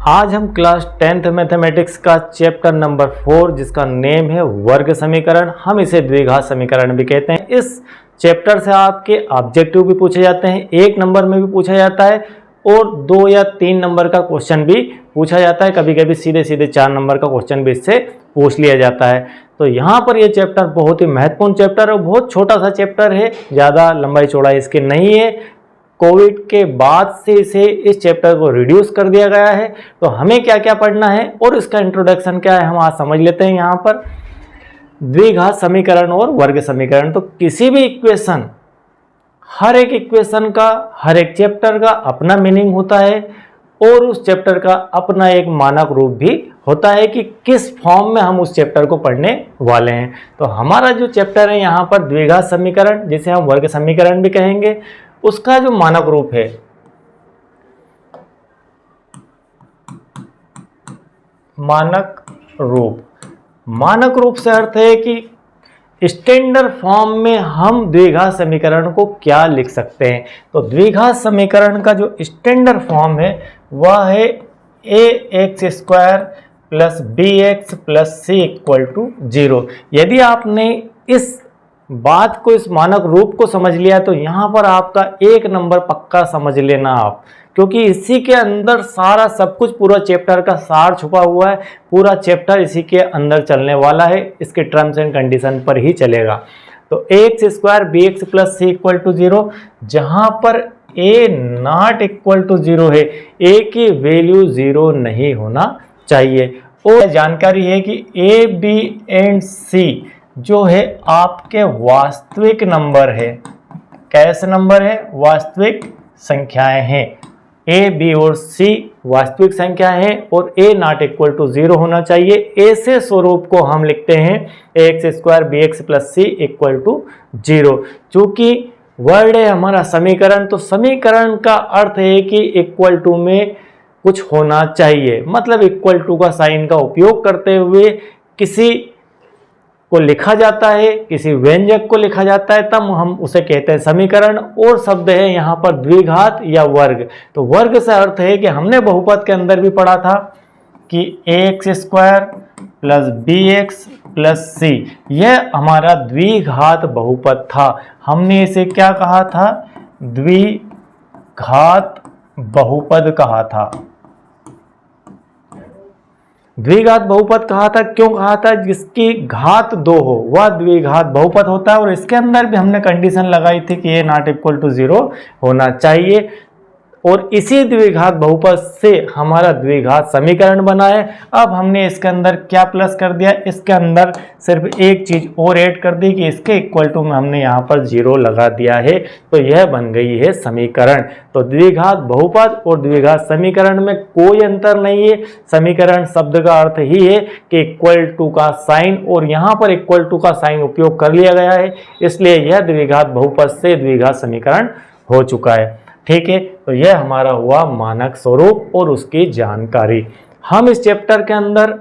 आज हम class 10th mathematics का चैप्टर नंबर 4 जिसका नेम है वर्ग समीकरण, हम इसे द्विघात समीकरण भी कहते हैं। इस चैप्टर से आपके ऑब्जेक्टिव भी पूछे जाते हैं, 1 नंबर में भी पूछा जाता है और 2 या 3 नंबर का क्वेश्चन भी पूछा जाता है। कभी कभी सीधे सीधे 4 नंबर का क्वेश्चन भी इससे पूछ लिया जाता है। तो यहाँ पर ये चैप्टर बहुत ही महत्वपूर्ण चैप्टर है, बहुत छोटा सा चैप्टर है, ज़्यादा लंबाई चौड़ाई इसकी नहीं है। कोविड के बाद से इस चैप्टर को रिड्यूस कर दिया गया है। तो हमें क्या क्या पढ़ना है और इसका इंट्रोडक्शन क्या है हम आज समझ लेते हैं। यहाँ पर द्विघात समीकरण और वर्ग समीकरण, तो किसी भी इक्वेशन, हर एक इक्वेशन का, हर एक चैप्टर का अपना मीनिंग होता है और उस चैप्टर का अपना एक मानक रूप भी होता है कि किस फॉर्म में हम उस चैप्टर को पढ़ने वाले हैं। तो हमारा जो चैप्टर है यहाँ पर द्विघात समीकरण, जिसे हम वर्ग समीकरण भी कहेंगे, उसका जो मानक रूप है मानक रूप से अर्थ है कि स्टैंडर्ड फॉर्म में हम द्विघात समीकरण को क्या लिख सकते हैं। तो द्विघात समीकरण का जो स्टैंडर्ड फॉर्म है वह है ax² plus bx plus c equal to 0। यदि आपने इस बात को, इस मानक रूप को समझ लिया तो यहाँ पर आपका 1 नंबर पक्का समझ लेना आप, क्योंकि इसी के अंदर सारा सब कुछ, पूरा चैप्टर का सार छुपा हुआ है। पूरा चैप्टर इसी के अंदर चलने वाला है, इसके टर्म्स एंड कंडीशन पर ही चलेगा। तो ax² bx plus c equal to 0, जहाँ पर a नॉट इक्वल टू 0 है, a की वैल्यू 0 नहीं होना चाहिए। और जानकारी है कि a b एंड c जो है आपके वास्तविक नंबर है। कैसे नंबर है? वास्तविक संख्याएं हैं। a b और c वास्तविक संख्याएं हैं और a नॉट इक्वल टू 0 होना चाहिए। ऐसे स्वरूप को हम लिखते हैं ax² bx plus c equal to 0। चूंकि वर्ड है हमारा समीकरण, तो समीकरण का अर्थ है कि इक्वल टू में कुछ होना चाहिए, मतलब इक्वल टू का साइन का उपयोग करते हुए किसी को लिखा जाता है, किसी व्यंजक को लिखा जाता है, तब हम उसे कहते हैं समीकरण। और शब्द है यहाँ पर द्विघात या वर्ग। तो वर्ग से अर्थ है कि हमने बहुपद के अंदर भी पढ़ा था कि ax² plus bx plus c, यह हमारा द्विघात बहुपद था। हमने इसे क्या कहा था? द्विघात बहुपद कहा था। द्विघात बहुपद कहा था, क्यों कहा था? जिसकी घात 2 हो वह द्विघात बहुपद होता है। और इसके अंदर भी हमने कंडीशन लगाई थी कि ये नॉट इक्वल टू 0 होना चाहिए। और इसी द्विघात बहुपद से हमारा द्विघात समीकरण बना है। अब हमने इसके अंदर क्या प्लस कर दिया? इसके अंदर सिर्फ एक चीज और ऐड कर दी कि इसके इक्वल टू में हमने यहाँ पर 0 लगा दिया है, तो यह बन गई है समीकरण। तो द्विघात बहुपद और द्विघात समीकरण में कोई अंतर नहीं है। समीकरण शब्द का अर्थ ही है कि इक्वल टू का साइन, और यहाँ पर इक्वल टू का साइन उपयोग कर लिया गया है, इसलिए यह द्विघात बहुपद से द्विघात समीकरण हो चुका है। ठीक है, तो यह हमारा हुआ मानक स्वरूप और उसकी जानकारी। हम इस चैप्टर के अंदर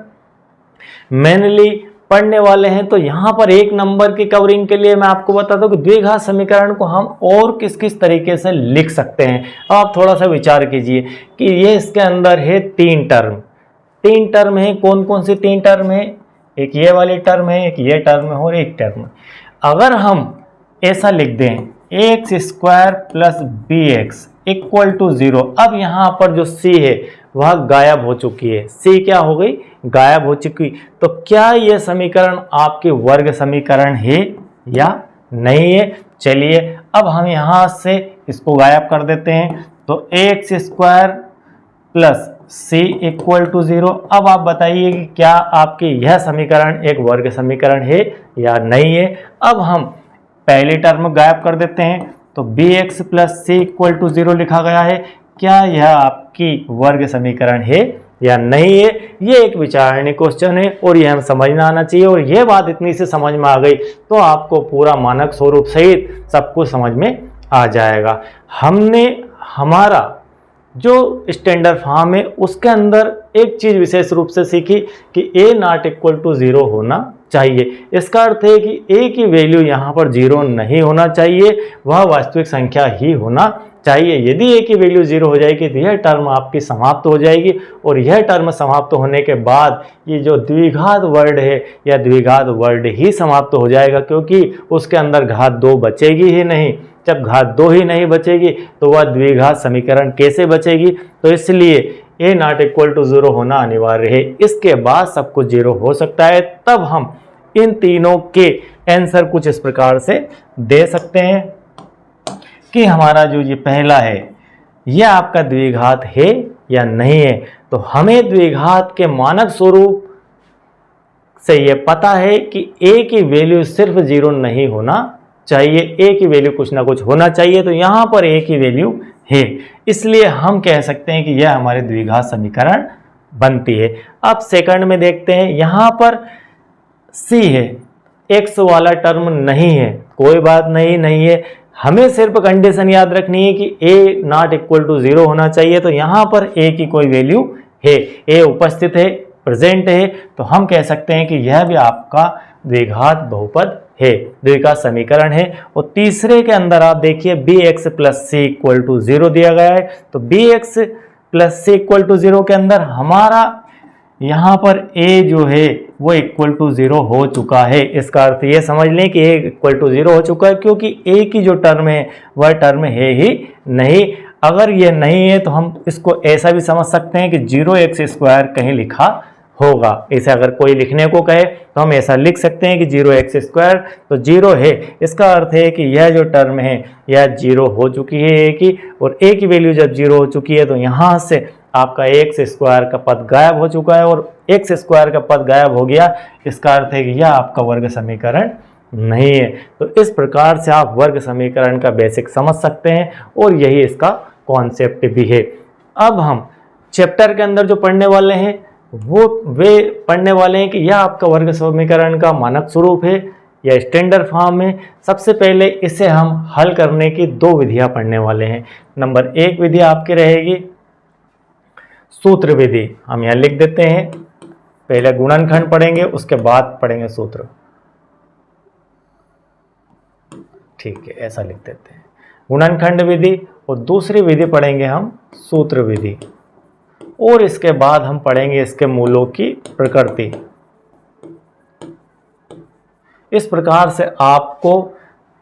मेनली पढ़ने वाले हैं। तो यहाँ पर 1 नंबर की कवरिंग के लिए मैं आपको बताता हूँ कि द्विघात समीकरण को हम और किस किस तरीके से लिख सकते हैं। आप थोड़ा सा विचार कीजिए कि ये इसके अंदर है 3 टर्म। 3 टर्म है। कौन कौन सी 3 टर्म है? एक ये वाली टर्म है, एक ये टर्म है और एक टर्म। अगर हम ऐसा लिख दें ax² plus bx equal to 0, अब यहाँ पर जो c है वह गायब हो चुकी है। c क्या हो गई? गायब हो चुकी। तो क्या यह समीकरण आपके वर्ग समीकरण है या नहीं है? चलिए अब हम यहाँ से इसको गायब कर देते हैं। तो ax² plus c equal to 0। अब आप बताइए कि क्या आपके यह समीकरण एक वर्ग समीकरण है या नहीं है? अब हम पहली टर्म गायब कर देते हैं। तो bx plus c equal to 0 लिखा गया है। क्या यह आपकी वर्ग समीकरण है या नहीं है? ये एक विचारणीय क्वेश्चन है और यह हम समझना आना चाहिए। और यह बात इतनी से समझ में आ गई तो आपको पूरा मानक स्वरूप सहित सब कुछ समझ में आ जाएगा। हमने हमारा जो स्टैंडर्ड फॉर्म है उसके अंदर एक चीज विशेष रूप से सीखी कि a नॉट इक्वल टू 0 होना चाहिए। इसका अर्थ है कि a की वैल्यू यहाँ पर 0 नहीं होना चाहिए, वह वास्तविक संख्या ही होना चाहिए। यदि ए की वैल्यू 0 हो जाएगी तो यह टर्म आपकी समाप्त हो जाएगी, और यह टर्म समाप्त होने के बाद ये जो द्विघात वर्ड है या द्विघात वर्ड ही समाप्त हो जाएगा, क्योंकि उसके अंदर घात 2 बचेगी ही नहीं। जब घात 2 ही नहीं बचेगी तो वह द्विघात समीकरण कैसे बचेगी? तो इसलिए ए नॉट इक्वल टू 0 होना अनिवार्य है। इसके बाद सब कुछ 0 हो सकता है। तब हम इन तीनों के आंसर कुछ इस प्रकार से दे सकते हैं कि हमारा जो ये पहला है यह आपका द्विघात है या नहीं है। तो हमें द्विघात के मानक स्वरूप से ये पता है कि a की वैल्यू सिर्फ 0 नहीं होना चाहिए, a की वैल्यू कुछ ना कुछ होना चाहिए। तो यहाँ पर a की वैल्यू है, इसलिए हम कह सकते हैं कि यह हमारे द्विघात समीकरण बनती है। अब सेकंड में देखते हैं, यहाँ पर c है, x वाला टर्म नहीं है, कोई बात नहीं है। हमें सिर्फ कंडीशन याद रखनी है कि a नॉट इक्वल टू 0 होना चाहिए। तो यहाँ पर a की कोई वैल्यू है, a उपस्थित है, प्रेजेंट है, तो हम कह सकते हैं कि यह भी आपका द्विघात बहुपद है, द्विघात समीकरण है। और तीसरे के अंदर आप देखिए bx plus c equal to 0 दिया गया है। तो bx plus c equal to 0 के अंदर हमारा यहाँ पर a जो है वो इक्वल टू 0 हो चुका है। इसका अर्थ ये समझ लें कि a इक्वल टू 0 हो चुका है, क्योंकि a की जो टर्म है वह टर्म है ही नहीं। अगर ये नहीं है तो हम इसको ऐसा भी समझ सकते हैं कि 0x² कहीं लिखा होगा। इसे अगर कोई लिखने को कहे तो हम ऐसा लिख सकते हैं कि 0x², तो 0 है। इसका अर्थ है कि यह जो टर्म है यह 0 हो चुकी है a की, और a की वैल्यू जब 0 हो चुकी है तो यहाँ से आपका x² का पद गायब हो चुका है, और x² का पद गायब हो गया। इसका अर्थ है कि यह आपका वर्ग समीकरण नहीं है। तो इस प्रकार से आप वर्ग समीकरण का बेसिक समझ सकते हैं, और यही इसका कॉन्सेप्ट भी है। अब हम चैप्टर के अंदर जो पढ़ने वाले हैं वे पढ़ने वाले हैं कि यह आपका वर्ग समीकरण का मानक स्वरूप है या स्टैंडर्ड फॉर्म है। सबसे पहले इसे हम हल करने की 2 विधियां पढ़ने वाले हैं। नंबर 1 विधि आपकी रहेगी सूत्र विधि, हम यहाँ लिख देते हैं। पहले गुणनखंड पढ़ेंगे, उसके बाद पढ़ेंगे सूत्र। ठीक है, ऐसा लिख देते हैं, गुणनखंड विधि। और दूसरी विधि पढ़ेंगे हम सूत्र विधि, और इसके बाद हम पढ़ेंगे इसके मूलों की प्रकृति। इस प्रकार से आपको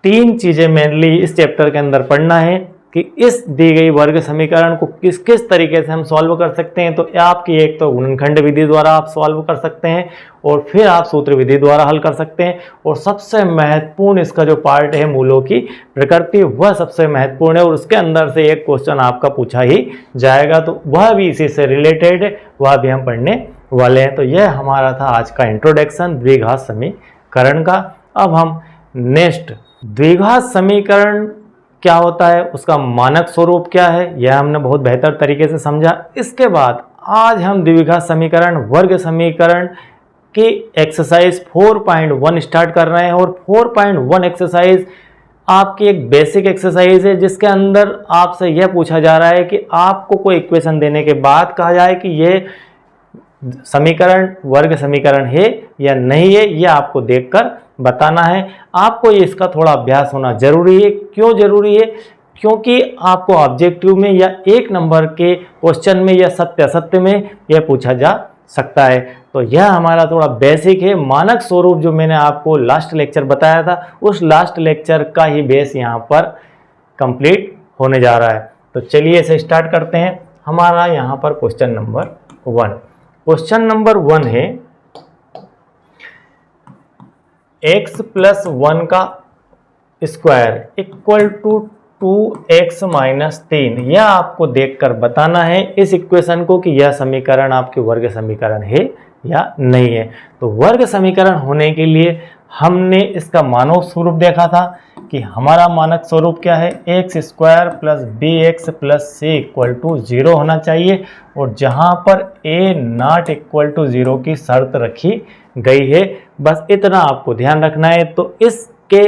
3 चीजें मेनली इस चैप्टर के अंदर पढ़ना है कि इस दी गई वर्ग समीकरण को किस किस तरीके से हम सॉल्व कर सकते हैं। तो आपकी एक तो गुणनखंड विधि द्वारा आप सॉल्व कर सकते हैं, और फिर आप सूत्र विधि द्वारा हल कर सकते हैं। और सबसे महत्वपूर्ण इसका जो पार्ट है मूलों की प्रकृति, वह सबसे महत्वपूर्ण है, और उसके अंदर से एक क्वेश्चन आपका पूछा ही जाएगा, तो वह भी इसी से रिलेटेड है, वह भी हम पढ़ने वाले हैं। तो यह हमारा था आज का इंट्रोडक्शन द्विघात समीकरण का। अब हम नेक्स्ट, द्विघात समीकरण क्या होता है, उसका मानक स्वरूप क्या है, यह हमने बहुत बेहतर तरीके से समझा। इसके बाद आज हम द्विघात समीकरण वर्ग समीकरण की एक्सरसाइज 4.1 स्टार्ट कर रहे हैं। और 4.1 एक्सरसाइज आपकी एक बेसिक एक्सरसाइज है, जिसके अंदर आपसे यह पूछा जा रहा है कि आपको कोई इक्वेशन देने के बाद कहा जाए कि यह समीकरण वर्ग समीकरण है या नहीं है, यह आपको देखकर बताना है। आपको इसका थोड़ा अभ्यास होना जरूरी है। क्यों जरूरी है? क्योंकि आपको ऑब्जेक्टिव में या 1 नंबर के क्वेश्चन में या सत्य असत्य में यह पूछा जा सकता है। तो यह हमारा थोड़ा बेसिक है। मानक स्वरूप जो मैंने आपको लास्ट लेक्चर बताया था, उस लास्ट लेक्चर का ही बेस यहाँ पर कंप्लीट होने जा रहा है। तो चलिए इसे स्टार्ट करते हैं। हमारा यहाँ पर क्वेश्चन नंबर 1, क्वेश्चन नंबर 1 है x प्लस 1 का square equal to 2x minus 3। यह आपको देखकर बताना है इस इक्वेशन को कि यह समीकरण आपके वर्ग समीकरण है या नहीं है। तो वर्ग समीकरण होने के लिए हमने इसका मानक स्वरूप देखा था कि हमारा मानक स्वरूप क्या है, x² plus bx plus c equal to 0 होना चाहिए। और जहाँ पर a नॉट इक्वल टू 0 की शर्त रखी गई है, बस इतना आपको ध्यान रखना है। तो इसके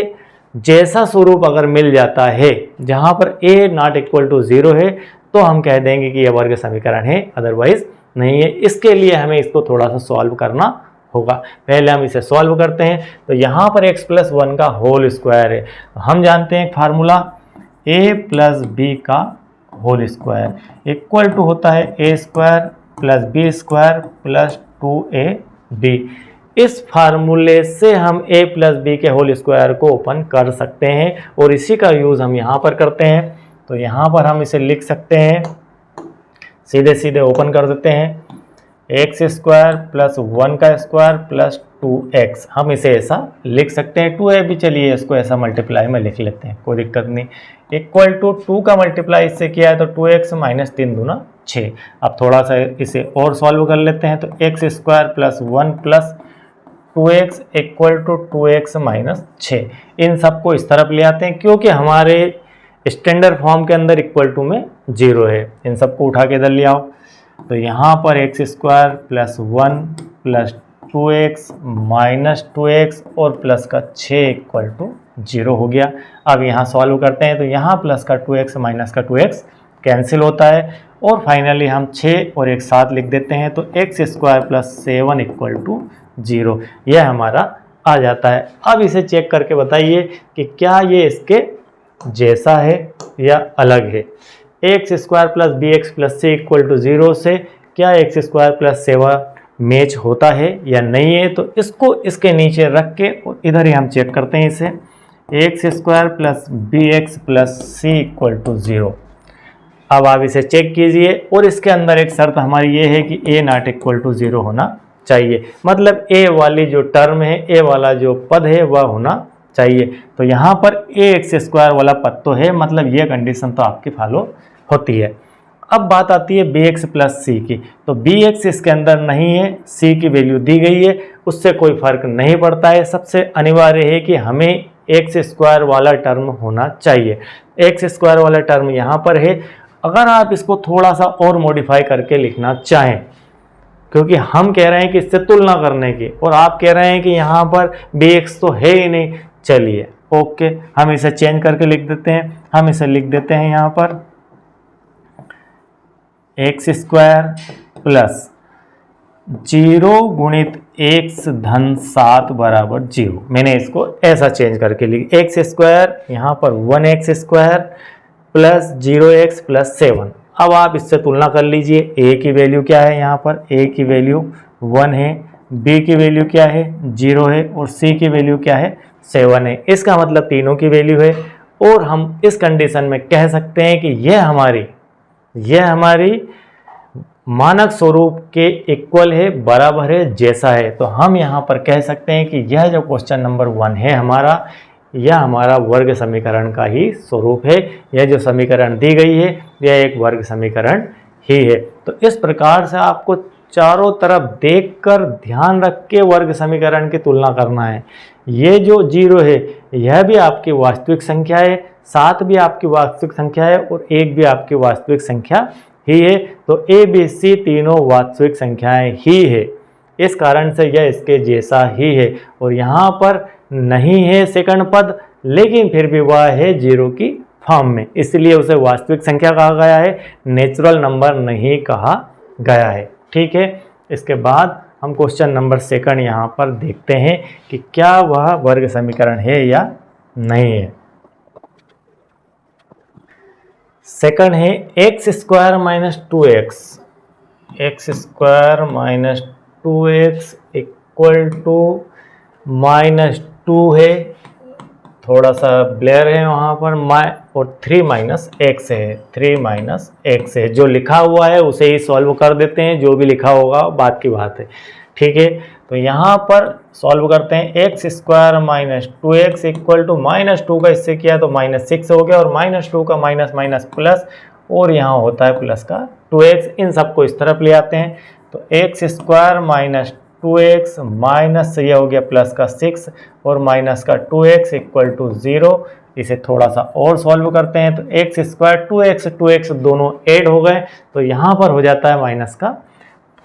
जैसा स्वरूप अगर मिल जाता है जहाँ पर a नॉट इक्वल टू 0 है, तो हम कह देंगे कि यह वर्ग समीकरण है, अदरवाइज नहीं है। इसके लिए हमें इसको थोड़ा सा सॉल्व करना होगा। पहले हम इसे सॉल्व करते हैं। तो यहाँ पर x प्लस 1 का होल स्क्वायर है। हम जानते हैं फार्मूला ए प्लस बी का होल स्क्वायर इक्वल टू होता है A square plus B square plus 2ab। इस फार्मूले से हम a प्लस बी के होल स्क्वायर को ओपन कर सकते हैं और इसी का यूज़ हम यहाँ पर करते हैं। तो यहाँ पर हम इसे लिख सकते हैं, सीधे सीधे ओपन कर देते हैं, एक्स स्क्वायर प्लस 1 का स्क्वायर प्लस 2x। हम इसे ऐसा लिख सकते हैं। 2a भी, चलिए इसको ऐसा मल्टीप्लाई में लिख लेते हैं, कोई दिक्कत नहीं। इक्वल टू 2 का मल्टीप्लाई इससे किया है तो 2x माइनस 3 दूना 6। अब थोड़ा सा इसे और सॉल्व कर लेते हैं, तो x square plus 1 plus 2x equal to 2x minus 6। इन सबको इस तरफ ले आते हैं क्योंकि हमारे स्टैंडर्ड फॉर्म के अंदर इक्वल टू में 0 है। इन सबको उठा के इधर ले आओ, तो यहाँ पर x square plus 1 plus 2x minus 2x और प्लस का 6 इक्वल टू 0 हो गया। अब यहाँ सॉल्व करते हैं, तो यहाँ प्लस का 2x माइनस का 2x कैंसिल होता है और फाइनली हम 6 और एक साथ लिख देते हैं, तो x square plus 7 equal to 0 यह हमारा आ जाता है। अब इसे चेक करके बताइए कि क्या ये इसके जैसा है या अलग है। X square plus b x plus c equal to 0 से क्या एक्स स्क्वायर प्लस 7 मैच होता है या नहीं है, तो इसको इसके नीचे रख के और इधर ही हम चेक करते हैं इसे। X square plus b x plus c equal to 0। अब आप इसे चेक कीजिए और इसके अंदर एक शर्त हमारी ये है कि ए नॉट इक्वल टू 0 होना चाहिए, मतलब ए वाली जो टर्म है, ए वाला जो पद है वह होना चाहिए। तो यहाँ पर ए एक्स स्क्वायर वाला पद तो है, मतलब ये कंडीशन तो आपकी फॉलो होती है। अब बात आती है बी एक्स प्लस सी की, तो बी एक्स इसके अंदर नहीं है, सी की वैल्यू दी गई है, उससे कोई फर्क नहीं पड़ता है। सबसे अनिवार्य है कि हमें एक्स स्क्वायर वाला टर्म होना चाहिए। एक्स स्क्वायर वाला टर्म यहाँ पर है। अगर आप इसको थोड़ा सा और मॉडिफाई करके लिखना चाहें, क्योंकि हम कह रहे हैं कि इससे तुलना करने की और आप कह रहे हैं कि यहाँ पर बी एक्स तो है ही नहीं, चलिए ओके हम इसे चेंज करके लिख देते हैं। हम इसे लिख देते हैं यहाँ पर एक्स स्क्वायर प्लस 0 गुणित एक्स धन 7 बराबर 0। मैंने इसको ऐसा चेंज करके लिख, एक्स स्क्वायर यहाँ पर 1x square plus 0x plus 7। अब आप इससे तुलना कर लीजिए, a की वैल्यू क्या है, यहाँ पर a की वैल्यू 1 है, b की वैल्यू क्या है 0 है और c की वैल्यू क्या है 7 है। इसका मतलब तीनों की वैल्यू है और हम इस कंडीशन में कह सकते हैं कि यह हमारी मानक स्वरूप के इक्वल है, बराबर है, जैसा है। तो हम यहाँ पर कह सकते हैं कि यह जो क्वेश्चन नंबर 1 है हमारा, यह हमारा वर्ग समीकरण का ही स्वरूप है। यह जो समीकरण दी गई है यह एक वर्ग समीकरण ही है। तो इस प्रकार से आपको चारों तरफ देखकर ध्यान रख के वर्ग समीकरण की तुलना करना है। ये जो 0 है यह भी आपकी वास्तविक संख्या है, 7 भी आपकी वास्तविक संख्या है और 1 भी आपकी वास्तविक संख्या ही है। तो ए बी सी तीनों वास्तविक संख्याएं ही है, इस कारण से यह इसके जैसा ही है। और यहाँ पर नहीं है सेकंड पद, लेकिन फिर भी वह है 0 की फॉर्म में, इसलिए उसे वास्तविक संख्या कहा गया है, नेचुरल नंबर नहीं कहा गया है। ठीक है, इसके बाद हम क्वेश्चन नंबर 2 यहाँ पर देखते हैं कि क्या वह वर्ग समीकरण है या नहीं है। सेकंड है x square minus 2x, x square minus 2x equal to -2 है, थोड़ा सा ब्लेयर है वहाँ पर, और 3 माइनस एक्स है, 3 माइनस एक्स है। जो लिखा हुआ है उसे ही सॉल्व कर देते हैं, जो भी लिखा होगा बात की बात है। ठीक है, तो यहाँ पर सॉल्व करते हैं। X square minus 2x equal to -2 का इससे किया तो -6 हो गया और -2 का माइनस माइनस प्लस और यहाँ होता है प्लस का 2x। इन सबको इस तरफ ले आते हैं, तो x square minus 2x minus ये हो गया प्लस का 6 और माइनस का 2x इक्वल टू 0। इसे थोड़ा सा और सॉल्व करते हैं, तो एक्स स्क्वायर 2x दोनों ऐड हो गए, तो यहाँ पर हो जाता है माइनस का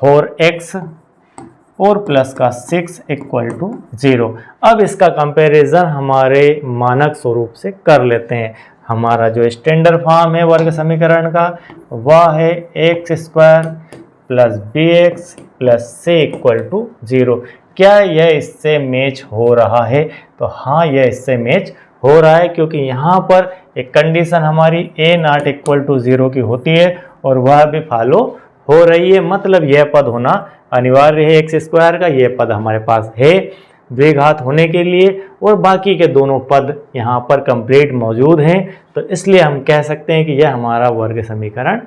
4x और प्लस का 6 इक्वल टू 0। अब इसका कंपैरिजन हमारे मानक स्वरूप से कर लेते हैं। हमारा जो स्टैंडर्ड फॉर्म है वर्ग समीकरण का वह है x square plus b x plus c equal to 0। क्या यह इससे मैच हो रहा है? तो हाँ, यह इससे मैच हो रहा है, क्योंकि यहाँ पर एक कंडीशन हमारी a नॉट इक्वल टू 0 की होती है और वह भी फॉलो हो रही है। मतलब यह पद होना अनिवार्य है एक्स स्क्वायर का, यह पद हमारे पास है द्विघात होने के लिए, और बाकी के दोनों पद यहाँ पर कंप्लीट मौजूद हैं। तो इसलिए हम कह सकते हैं कि यह हमारा वर्ग समीकरण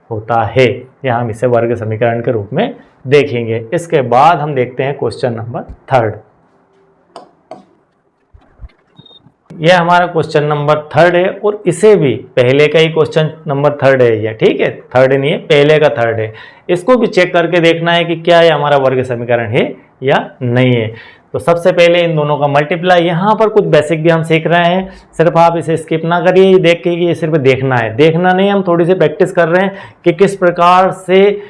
होता है, या हम इसे वर्ग समीकरण के रूप में देखेंगे। इसके बाद हम देखते हैं क्वेश्चन नंबर 3। यह हमारा क्वेश्चन नंबर 3 है, और इसे भी पहले का ही क्वेश्चन नंबर 3 है यह, ठीक है, 3 नहीं है, पहले का 3 है। इसको भी चेक करके देखना है कि क्या यह हमारा वर्ग समीकरण है या नहीं है। तो सबसे पहले इन दोनों का मल्टीप्लाई, यहाँ पर कुछ बेसिक भी हम सीख रहे हैं, सिर्फ आप इसे स्किप ना करिए, देख के ये सिर्फ देखना है, देखना नहीं, हम थोड़ी सी प्रैक्टिस कर रहे हैं कि किस प्रकार से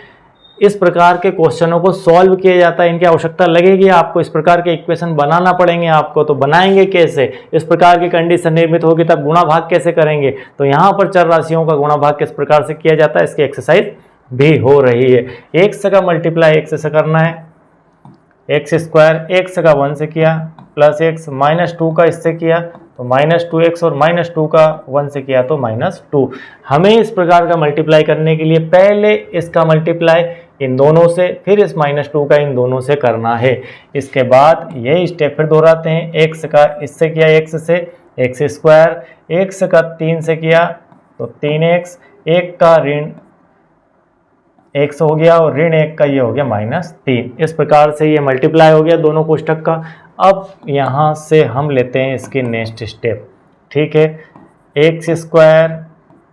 इस प्रकार के क्वेश्चनों को सॉल्व किया जाता है। इनकी आवश्यकता लगेगी आपको, इस प्रकार के इक्वेशन बनाना पड़ेंगे आपको, तो बनाएंगे कैसे, इस प्रकार की कंडीशन निर्मित होगी तब गुणा भाग कैसे करेंगे। तो यहाँ पर चर राशियों का गुणा भाग किस प्रकार से किया जाता है, इसकी एक्सरसाइज भी हो रही है। एक्स का मल्टीप्लाई एक्स से करना है, एक्स स्क्वायर, एक्स का 1 से किया, प्लस एक्स, -2 का इससे किया तो -2x, और -2 का 1 से किया तो -2। हमें इस प्रकार का मल्टीप्लाई करने के लिए पहले इसका मल्टीप्लाई इन दोनों से, फिर इस -2 का इन दोनों से करना है। इसके बाद यही स्टेप फिर दोहराते हैं, एक्स का इससे किया x से, एक्स स्क्वायर, एक्स का 3 से किया तो 3x, एक का ऋण x हो गया और ऋण 1 का ये हो गया -3। इस प्रकार से ये मल्टीप्लाई हो गया दोनों कोष्ठक का। अब यहाँ से हम लेते हैं इसकी नेक्स्ट स्टेप, ठीक है, x square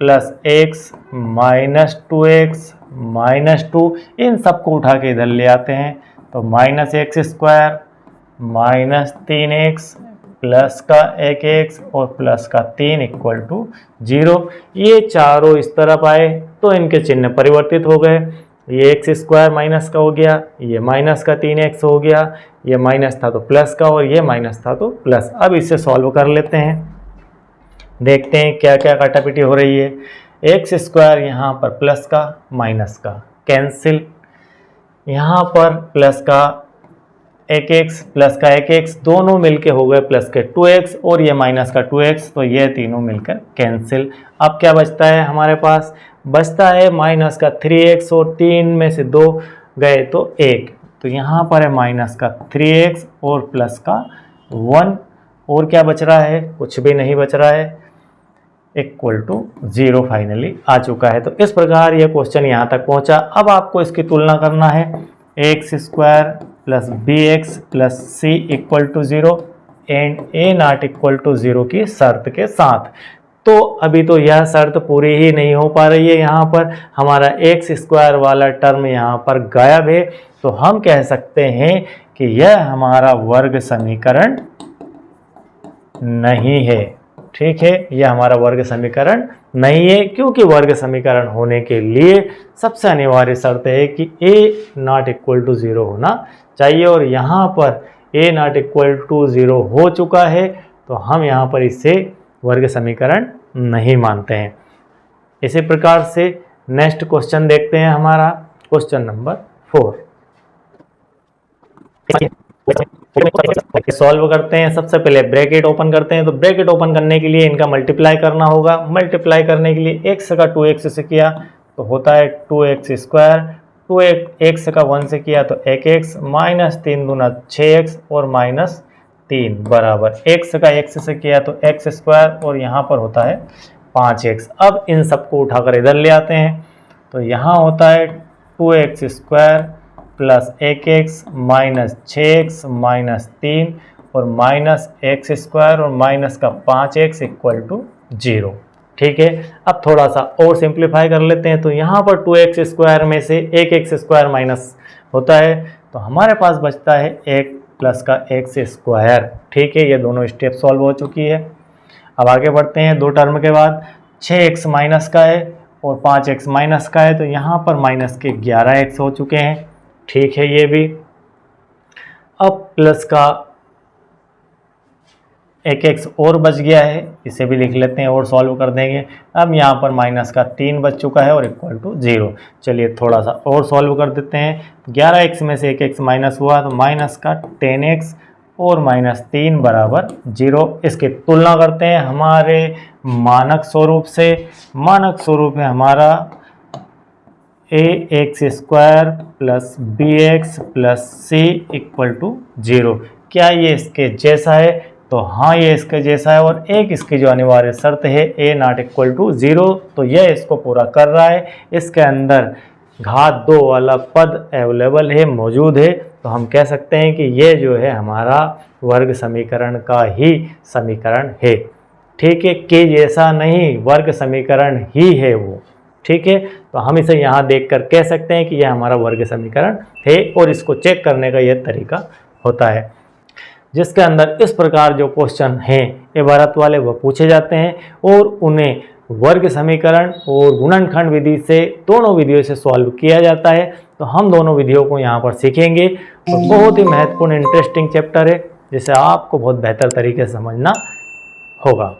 plus x -2x -2, इन सबको उठा के इधर ले आते हैं तो -x स्क्वायर -3x प्लस का 1x और प्लस का 3 इक्वल टू 0। ये चारों इस तरफ आए तो इनके चिन्ह परिवर्तित हो गए, ये एक्स स्क्वायर माइनस का हो गया, ये माइनस का 3x हो गया, ये माइनस था तो प्लस का और ये माइनस था तो प्लस। अब इसे सॉल्व कर लेते हैं, देखते हैं क्या क्या काटापिटी हो रही है। एक्स स्क्वायर यहाँ पर प्लस का माइनस का कैंसिल, यहाँ पर प्लस का 1x प्लस का 1x दोनों मिलके हो गए प्लस के 2x, और ये माइनस का 2x, तो ये तीनों मिलकर कैंसिल। अब क्या बचता है हमारे पास, बचता है माइनस का 3x, और 3 में से 2 गए तो 1, तो यहाँ पर है माइनस का 3x और प्लस का 1, और क्या बच रहा है, कुछ भी नहीं बच रहा है, इक्वल टू 0 फाइनली आ चुका है। तो इस प्रकार यह क्वेश्चन यहाँ तक पहुँचा। अब आपको इसकी तुलना करना है, x square plus b x plus c equal to 0 and a not equal to 0 की शर्त के साथ। तो अभी तो यह शर्त पूरी ही नहीं हो पा रही है, यहाँ पर हमारा एक्स स्क्वायर वाला टर्म यहाँ पर गायब है, तो हम कह सकते हैं कि यह हमारा वर्ग समीकरण नहीं है, ठीक है, यह हमारा वर्ग समीकरण नहीं है, क्योंकि वर्ग समीकरण होने के लिए सबसे अनिवार्य शर्त है कि a नॉट इक्वल टू 0 होना चाहिए, और यहाँ पर a नॉट इक्वल टू 0 हो चुका है, तो हम यहाँ पर इसे वर्ग समीकरण नहीं मानते हैं। इसी प्रकार से नेक्स्ट क्वेश्चन देखते हैं, हमारा क्वेश्चन नंबर 4 सॉल्व करते हैं। सबसे पहले ब्रैकेट ओपन करते हैं, तो ब्रैकेट ओपन करने के लिए इनका मल्टीप्लाई करना होगा। मल्टीप्लाई करने के लिए x का 2x से किया तो होता है 2x स्क्वायर, 2x का 1 से किया तो 1x, -3 दूना 6x और -3 बराबर x का x से किया तो x स्क्वायर, और यहाँ पर होता है 5x। अब इन सबको उठाकर इधर ले आते हैं, तो यहाँ होता है 2x square plus 1x minus 6x minus 3 और माइनस एक्स स्क्वायर और माइनस का 5x इक्वल टू 0, ठीक है। अब थोड़ा सा और सिंप्लीफाई कर लेते हैं, तो यहाँ पर 2x स्क्वायर में से 1x स्क्वायर माइनस होता है, तो हमारे पास बचता है 1 प्लस का x स्क्वायर, ठीक है। ये दोनों स्टेप सॉल्व हो चुकी है। अब आगे बढ़ते हैं, दो टर्म के बाद 6x माइनस का है और 5x माइनस का है, तो यहाँ पर माइनस के 11x हो चुके हैं, ठीक है, ये भी। अब प्लस का 1x और बच गया है, इसे भी लिख लेते हैं और सॉल्व कर देंगे। अब यहाँ पर माइनस का 3 बच चुका है और इक्वल टू 0। चलिए थोड़ा सा और सॉल्व कर देते हैं। 11x में से 1x माइनस हुआ तो माइनस का 10x और -3 बराबर 0। इसकी तुलना करते हैं हमारे मानक स्वरूप से। मानक स्वरूप है हमारा ax² plus bx plus c equal to 0। क्या ये इसके जैसा है? तो हाँ, ये इसके जैसा है। और एक इसकी जो अनिवार्य शर्त है a≠0, तो यह इसको पूरा कर रहा है। इसके अंदर घात 2 वाला पद अवेलेबल है, मौजूद है। तो हम कह सकते हैं कि ये जो है हमारा वर्ग समीकरण का ही समीकरण है। ठीक है, के जैसा नहीं, वर्ग समीकरण ही है वो। ठीक है, तो हम इसे यहाँ देखकर कह सकते हैं कि यह हमारा वर्ग समीकरण है। और इसको चेक करने का यह तरीका होता है, जिसके अंदर इस प्रकार जो क्वेश्चन हैं इबारत वाले वह पूछे जाते हैं और उन्हें वर्ग समीकरण और गुणनखंड विधि से, दोनों विधियों से सॉल्व किया जाता है। तो हम दोनों विधियों को यहाँ पर सीखेंगे। तो बहुत ही महत्वपूर्ण इंटरेस्टिंग चैप्टर है, जिसे आपको बहुत बेहतर तरीके से समझना होगा।